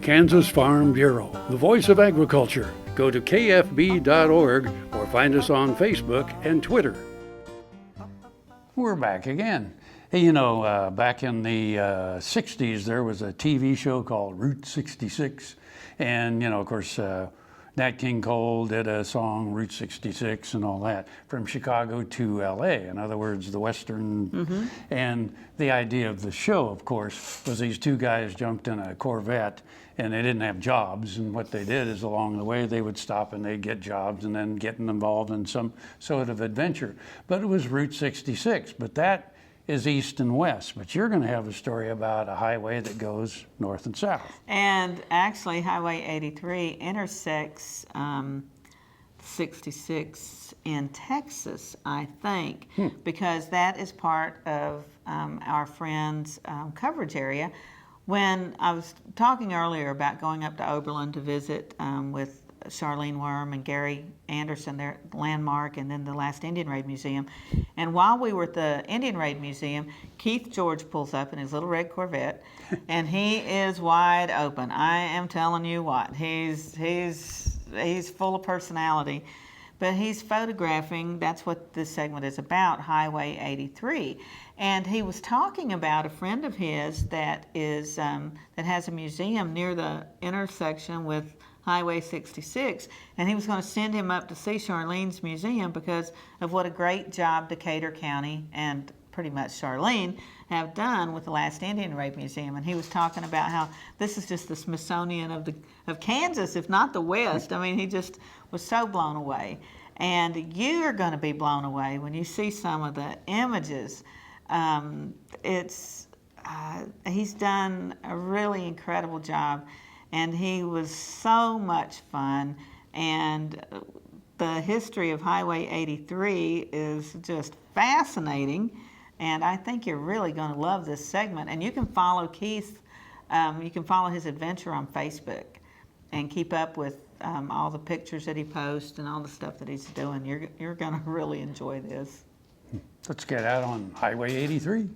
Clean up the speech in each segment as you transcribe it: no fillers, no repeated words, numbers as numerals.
Kansas Farm Bureau, the voice of agriculture. Go to kfb.org or find us on Facebook and Twitter. We're back again. Hey, you know, back in the 60s, there was a TV show called Route 66. And, you know, of course, Nat King Cole did a song, Route 66 and all that, from Chicago to LA. In other words, the Western. And the idea of the show, of course, was these two guys jumped in a Corvette and they didn't have jobs. And what they did is along the way, they would stop and they'd get jobs and then getting involved in some sort of adventure. But it was Route 66. But that is east and west, but you're going to have a story about a highway that goes north and south. And actually, Highway 83 intersects 66 in Texas, I think, because that is part of our friend's coverage area. When I was talking earlier about going up to Oberlin to visit with Charlene Worm and Gary Anderson, their landmark, and then the last Indian Raid Museum. And while we were at the Indian Raid Museum, Keith George pulls up in his little red Corvette, and he is wide open. I am telling you what, he's full of personality, but he's photographing. That's what this segment is about, Highway 83. And he was talking about a friend of his that is that has a museum near the intersection with Highway 66, and he was going to send him up to see Charlene's museum because of what a great job Decatur County and pretty much Charlene have done with the last Indian Raid Museum. And he was talking about how this is just the Smithsonian of Kansas, if not the West. I mean, he just was so blown away. And you're going to be blown away when you see some of the images. He's done a really incredible job. And he was so much fun, and the history of Highway 83 is just fascinating, and I think you're really going to love this segment. And you can follow Keith, you can follow his adventure on Facebook and keep up with all the pictures that he posts and all the stuff that he's doing. You're going to really enjoy this. Let's get out on Highway 83.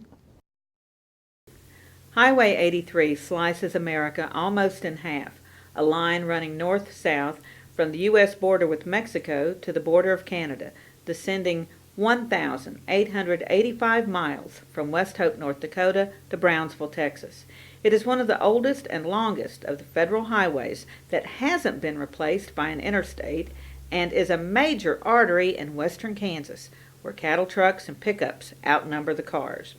Highway 83 slices America almost in half, a line running north-south from the U.S. border with Mexico to the border of Canada, descending 1,885 miles from West Hope, North Dakota to Brownsville, Texas. It is one of the oldest and longest of the federal highways that hasn't been replaced by an interstate and is a major artery in western Kansas, where cattle trucks and pickups outnumber the cars.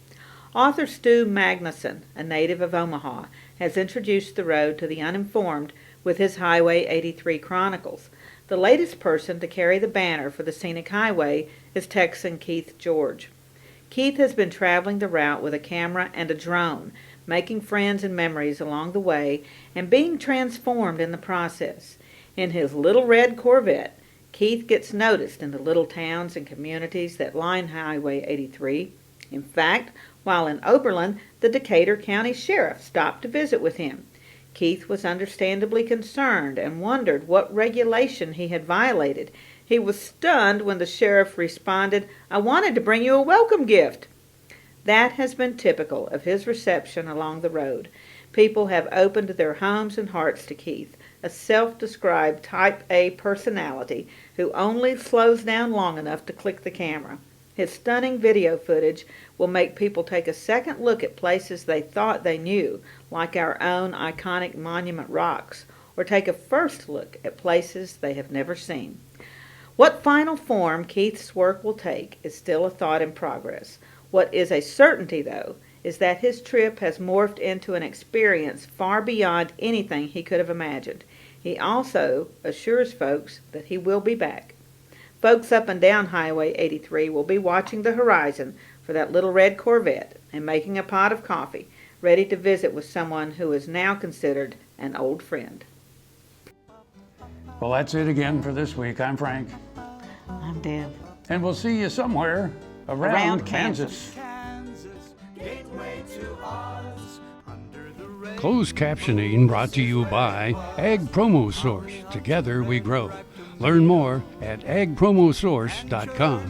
Author Stu Magnuson, a native of Omaha, has introduced the road to the uninformed with his Highway 83 Chronicles. The latest person to carry the banner for the scenic highway is Texan Keith George. Keith has been traveling the route with a camera and a drone, making friends and memories along the way and being transformed in the process. In his little red Corvette, Keith gets noticed in the little towns and communities that line Highway 83. In fact, while in Oberlin, the Decatur County Sheriff stopped to visit with him. Keith was understandably concerned and wondered what regulation he had violated. He was stunned when the sheriff responded, "I wanted to bring you a welcome gift." That has been typical of his reception along the road. People have opened their homes and hearts to Keith, a self-described Type A personality who only slows down long enough to click the camera. His stunning video footage will make people take a second look at places they thought they knew, like our own iconic Monument Rocks, or take a first look at places they have never seen. What final form Keith's work will take is still a thought in progress. What is a certainty, though, is that his trip has morphed into an experience far beyond anything he could have imagined. He also assures folks that he will be back. Folks up and down Highway 83 will be watching the horizon for that little red Corvette and making a pot of coffee, ready to visit with someone who is now considered an old friend. Well, that's it again for this week. I'm Frank. I'm Deb. And we'll see you somewhere around Kansas. Closed captioning brought to you by Ag Promo Source. Together we grow. Learn more at agpromosource.com.